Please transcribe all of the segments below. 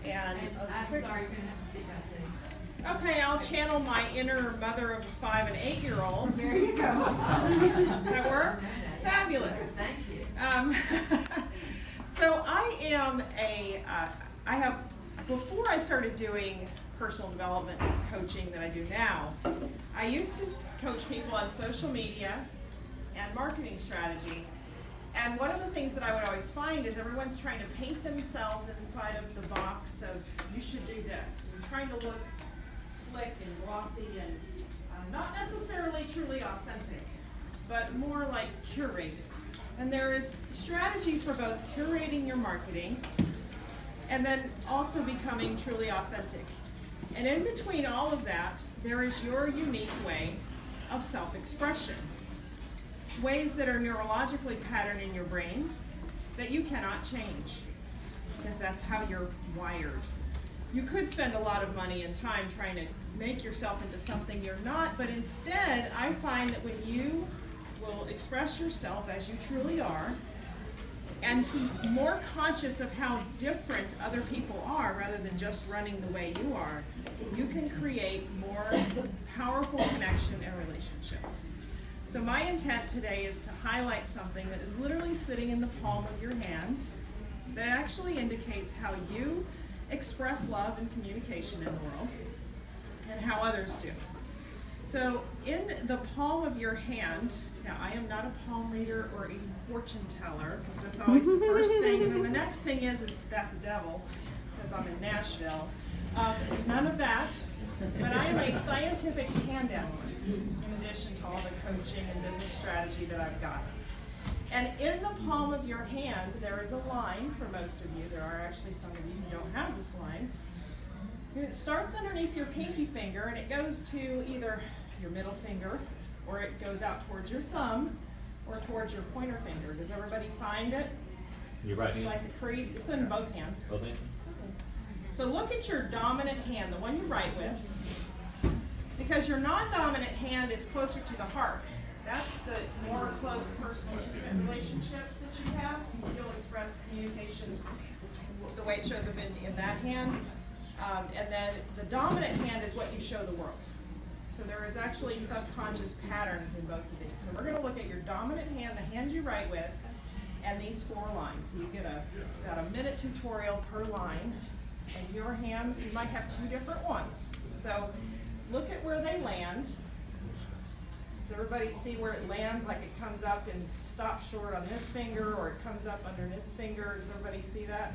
And I'm sorry, you're going to have to speak up, please. okay, I'll channel my inner mother of a 5 and 8 year old. There you go. Does that work? Fabulous. Thank you. So I am I have, before I started doing personal development coaching that I do now, I used to coach people on social media and marketing strategy. And one of the things that I would always find is everyone's trying to paint themselves inside of the box of, you should do this, and trying to look slick and glossy and not necessarily truly authentic, but more like curated. And there is strategy for both curating your marketing and then also becoming truly authentic. And in between all of that, there is your unique way of self-expression. Ways that are neurologically patterned in your brain that you cannot change, because that's how you're wired. You could spend a lot of money and time trying to make yourself into something you're not, but instead, I find that when you will express yourself as you truly are, and be more conscious of how different other people are rather than just running the way you are, you can create more powerful connection and relationships. So my intent today is to highlight something that is literally sitting in the palm of your hand that actually indicates how you express love and communication in the world and how others do. So in the palm of your hand, now I am not a palm reader or a fortune teller, because that's always the first thing, and then the next thing is that the devil, because I'm in Nashville. None of that, but I am a scientific hand analyst in addition to all the coaching and business strategy that I've got. And in the palm of your hand, there is a line for most of you. There are actually some of you who don't have this line. And it starts underneath your pinky finger, and it goes to either your middle finger, or it goes out towards your thumb, or towards your pointer finger. Does everybody find it? Your right hand? Like a creed. It's in both hands. Both hands? So look at your dominant hand, the one you write with, because your non-dominant hand is closer to the heart. That's the more close personal intimate relationships that you have. You'll express communication the way it shows up in that hand. And then the dominant hand is what you show the world. So there is actually subconscious patterns in both of these. So we're going to look at your dominant hand, the hand you write with, and these 4 lines. So you get about a minute tutorial per line. And your hands, you might have 2 different ones. So look at where they land. Does everybody see where it lands? Like it comes up and stops short on this finger, or it comes up under this finger. Does everybody see that?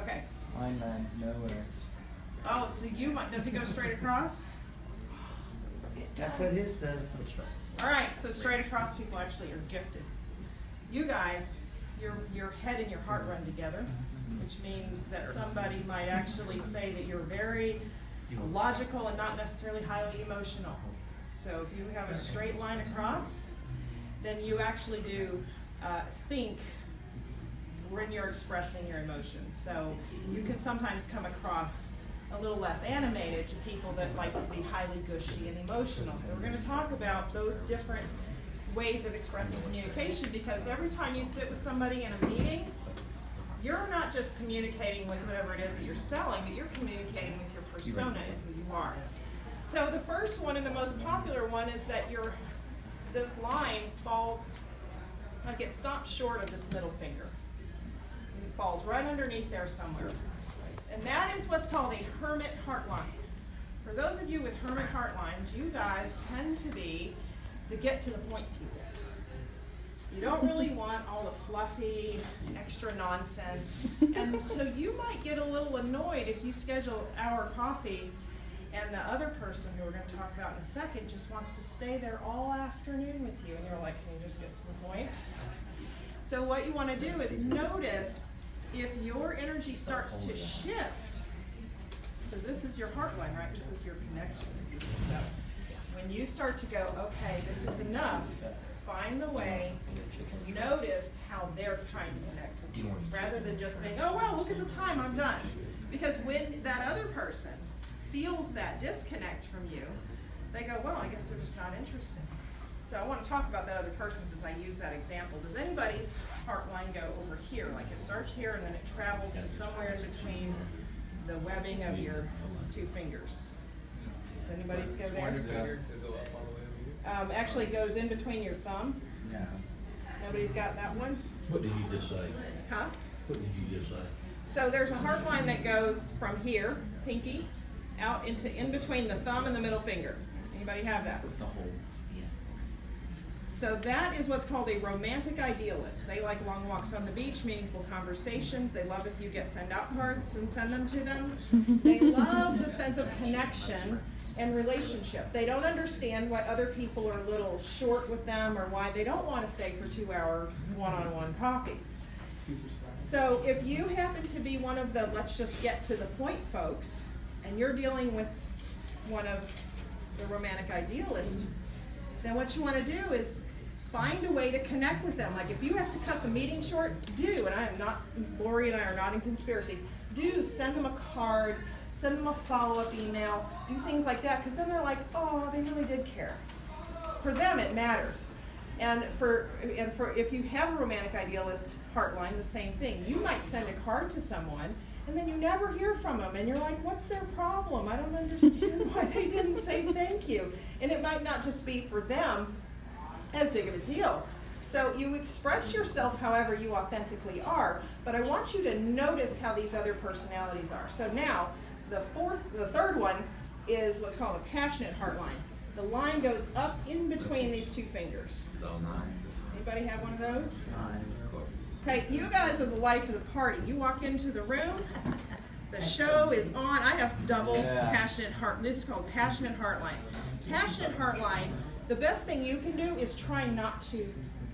Okay. Mine lands nowhere. Oh, so does it go straight across? That's what his does. All right, so straight across people actually are gifted. You guys, your head and your heart run together, which means that somebody might actually say that you're very logical and not necessarily highly emotional. So if you have a straight line across, then you actually do think when you're expressing your emotions. So you can sometimes come across a little less animated to people that like to be highly gushy and emotional. So we're going to talk about those different ways of expressing communication, because every time you sit with somebody in a meeting, you're not just communicating with whatever it is that you're selling, but you're communicating with your persona and who you are. So the first one and the most popular one is that this line falls, like it stops short of this middle finger. It falls right underneath there somewhere. And that is what's called a hermit heart line. For those of you with hermit heart lines, you guys tend to be the get to the point people. You don't really want all the fluffy, extra nonsense. And so you might get a little annoyed if you schedule our coffee and the other person, who we're going to talk about in a second, just wants to stay there all afternoon with you. And you're like, can you just get to the point? So what you want to do is notice if your energy starts to shift. So this is your heart line, right? This is your connection to people. So when you start to go, okay, this is enough, find the way to notice how they're trying to connect with you, rather than just being, oh, well, look at the time, I'm done. Because when that other person feels that disconnect from you, they go, well, I guess they're just not interested. So I want to talk about that other person since I use that example. Does anybody's heart line go over here? Like it starts here and then it travels to somewhere in between the webbing of your two fingers. Does anybody's go there? Pointer finger to go up all the way over here. Actually goes in between your thumb. No. Nobody's got that one? What did you just say? Huh? What did you just say? So there's a heart line that goes from here, pinky, out into in between the thumb and the middle finger. Anybody have that? The whole. So that is what's called a romantic idealist. They like long walks on the beach, meaningful conversations. They love if you get send out cards and send them to them. They love the sense of connection and relationship. They don't understand why other people are a little short with them or why they don't want to stay for 2-hour one-on-one coffees. So if you happen to be one of the let's just get to the point folks, and you're dealing with one of the romantic idealist, then what you want to do is find a way to connect with them. Like if you have to cut the meeting short, do, and I am not, Laurie and I are not in conspiracy, do send them a card, send them a follow-up email, do things like that, because then they're like, oh, they really did care. For them, it matters. And for if you have a romantic idealist heartline, the same thing. You might send a card to someone, and then you never hear from them, and you're like, what's their problem? I don't understand why they didn't say thank you. And it might not just be for them as big of a deal. So you express yourself however you authentically are, but I want you to notice how these other personalities are. So now, the third one is what's called a passionate heart line. The line goes up in between these two fingers. Anybody have one of those? Okay, you guys are the life of the party. You walk into the room, the show is on. I have double passionate heart. This is called passionate heart line. Passionate heart line, the best thing you can do is try not to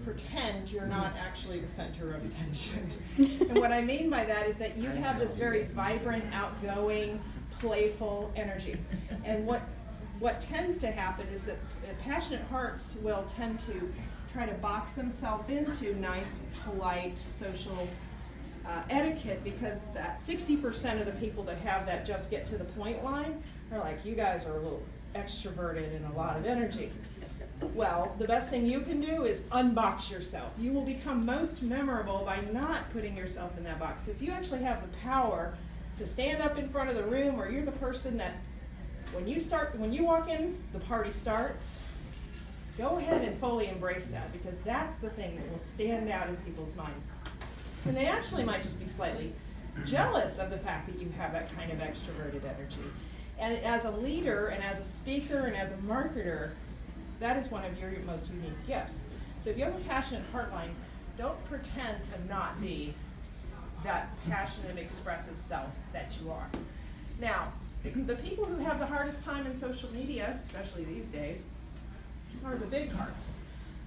pretend you're not actually the center of attention. And what I mean by that is that you have this very vibrant, outgoing, playful energy. And what tends to happen is that passionate hearts will tend to try to box themselves into nice, polite, social etiquette, because that 60% of the people that have that just get to the point line are like, you guys are a little extroverted and a lot of energy. Well, the best thing you can do is unbox yourself. You will become most memorable by not putting yourself in that box. If you actually have the power to stand up in front of the room, or you're the person that when you walk in, the party starts, go ahead and fully embrace that, because that's the thing that will stand out in people's mind. And they actually might just be slightly jealous of the fact that you have that kind of extroverted energy. And as a leader and as a speaker and as a marketer, that is one of your most unique gifts. So if you have a passionate heartline, don't pretend to not be that passionate, expressive self that you are. Now, the people who have the hardest time in social media, especially these days, are the big hearts.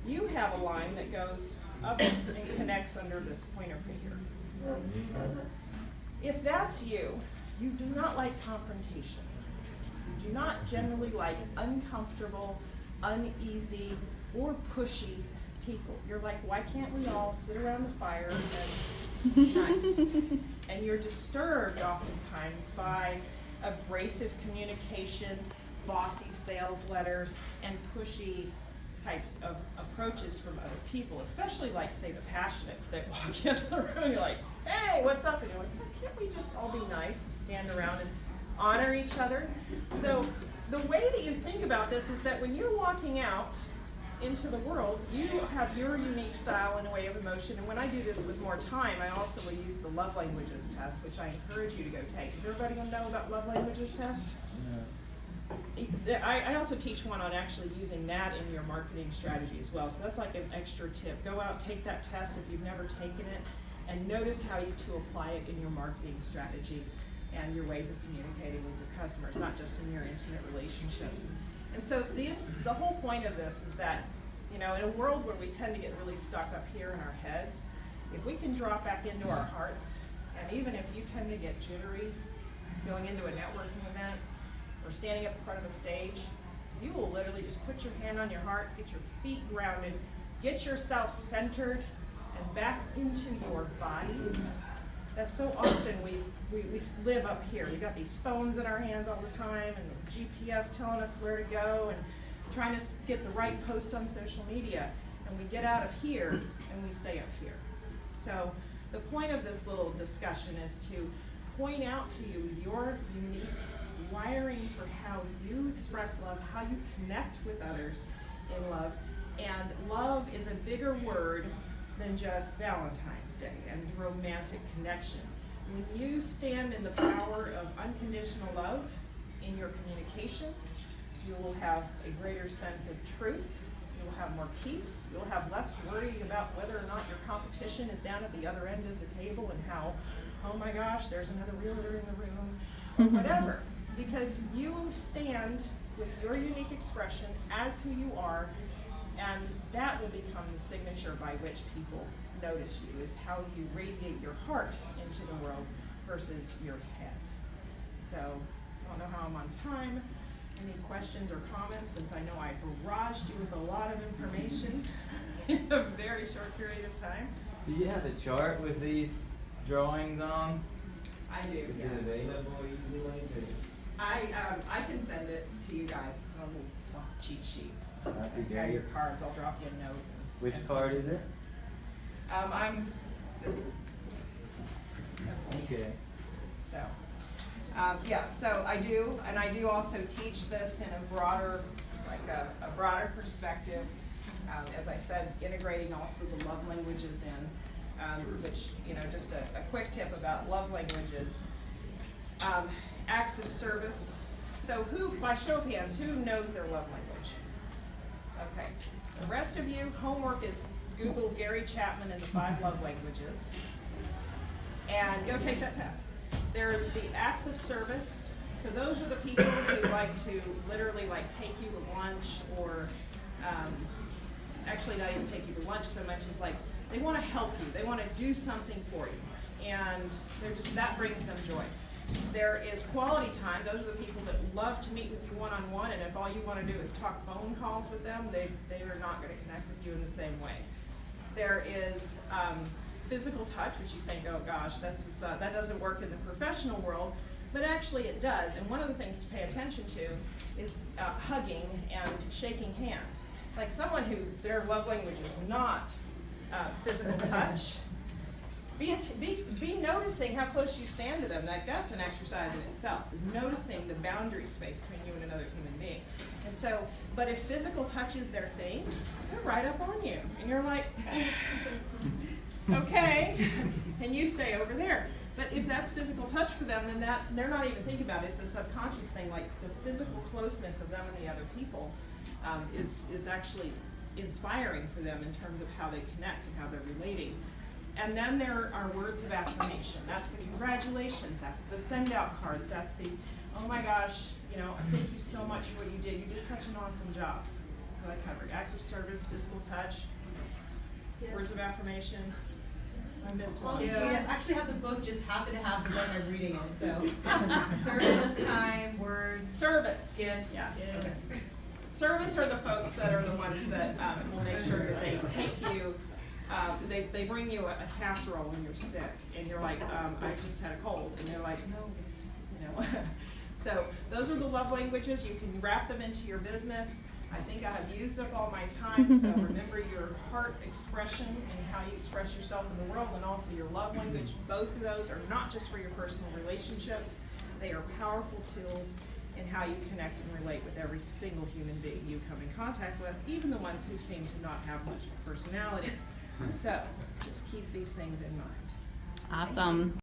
You have a line that goes up and connects under this pointer finger. If that's you, you do not like confrontation. You do not generally like uncomfortable, uneasy, or pushy people. You're like, why can't we all sit around the fire and be nice? And you're disturbed oftentimes by abrasive communication, bossy sales letters, and pushy types of approaches from other people, especially like, say, the passionates that walk into the room and you're like, hey, what's up? And you're like, can't we just all be nice and stand around and honor each other? So the way that you think about this is that when you're walking out into the world, you have your unique style and way of emotion. And when I do this with more time, I also will use the love languages test, which I encourage you to go take. Does everybody want to know about love languages test? I also teach one on actually using that in your marketing strategy as well. So that's like an extra tip. Go out, take that test if you've never taken it, and notice how you to apply it in your marketing strategy and your ways of communicating with your customers, not just in your intimate relationships. And so the whole point of this is that, you know, in a world where we tend to get really stuck up here in our heads, if we can drop back into our hearts, and even if you tend to get jittery going into a networking event or standing up in front of a stage, you will literally just put your hand on your heart, get your feet grounded, get yourself centered and back into your body. That's so often we live up here. We've got these phones in our hands all the time, and GPS telling us where to go, and trying to get the right post on social media. And we get out of here and we stay up here. So the point of this little discussion is to point out to you your unique wiring for how you express love, how you connect with others in love. And love is a bigger word than just Valentine's Day and romantic connection. When you stand in the power of unconditional love in your communication, you will have a greater sense of truth. You'll have more peace. You'll have less worry about whether or not your competition is down at the other end of the table and how, oh my gosh, there's another realtor in the room, or whatever. Because you stand with your unique expression as who you are, and that will become the signature by which people notice you, is how you radiate your heart into the world versus your head. So, I don't know how I'm on time. Any questions or comments, since I know I barraged you with a lot of information in a very short period of time? Do you have a chart with these drawings on? I do, Is yeah. it available easily? I can send it to you guys on a little cheat sheet. That'd be So, yeah, great. your cards, I'll drop you a note. Which and card send is it? I'm this. That's me. Okay. So, yeah, so I do, and I do also teach this in a broader, like a broader perspective. As I said, integrating also the love languages in, which, you know, just a quick tip about love languages. Acts of service. So who, by show of hands, who knows their love language? Okay. The rest of you, homework is Google Gary Chapman and the 5 love languages and go take that test. There's the acts of service. So those are the people who like to literally like take you to lunch, or actually not even take you to lunch so much as like they want to help you. They want to do something for you. And they're just, that brings them joy. There is quality time. Those are the people that love to meet with you one-on-one, and if all you want to do is talk phone calls with them, they are not going to connect with you in the same way. There is physical touch, which you think, oh gosh, that doesn't work in the professional world, but actually it does. And one of the things to pay attention to is hugging and shaking hands. Like someone who their love language is not physical touch. Be noticing how close you stand to them. Like that's an exercise in itself, is noticing the boundary space between you and another human being. And so, but if physical touch is their thing, they're right up on you. And you're like, okay, and you stay over there. But if that's physical touch for them, then that they're not even thinking about it. It's a subconscious thing. Like the physical closeness of them and the other people is actually inspiring for them in terms of how they connect and how they're relating. And then there are words of affirmation. That's the congratulations, that's the send out cards, that's the, oh my gosh, you know, thank you so much for what you did. You did such an awesome job. So I covered acts of service, physical touch, Yes. words of affirmation. I missed Well, one. yes. I actually have the book, just happen to have the book I'm reading in, so. Service, time, words, Service. gifts. Yes. Okay. Service are the folks that are the ones that will make sure that they take you, they bring you a casserole when you're sick, and you're like, I just had a cold, and they're like, no, it's, you know. So those are the love languages. You can wrap them into your business. I think I have used up all my time, so remember your heart expression and how you express yourself in the world, and also your love language. Both of those are not just for your personal relationships. They are powerful tools in how you connect and relate with every single human being you come in contact with, even the ones who seem to not have much personality. So just keep these things in mind. Awesome.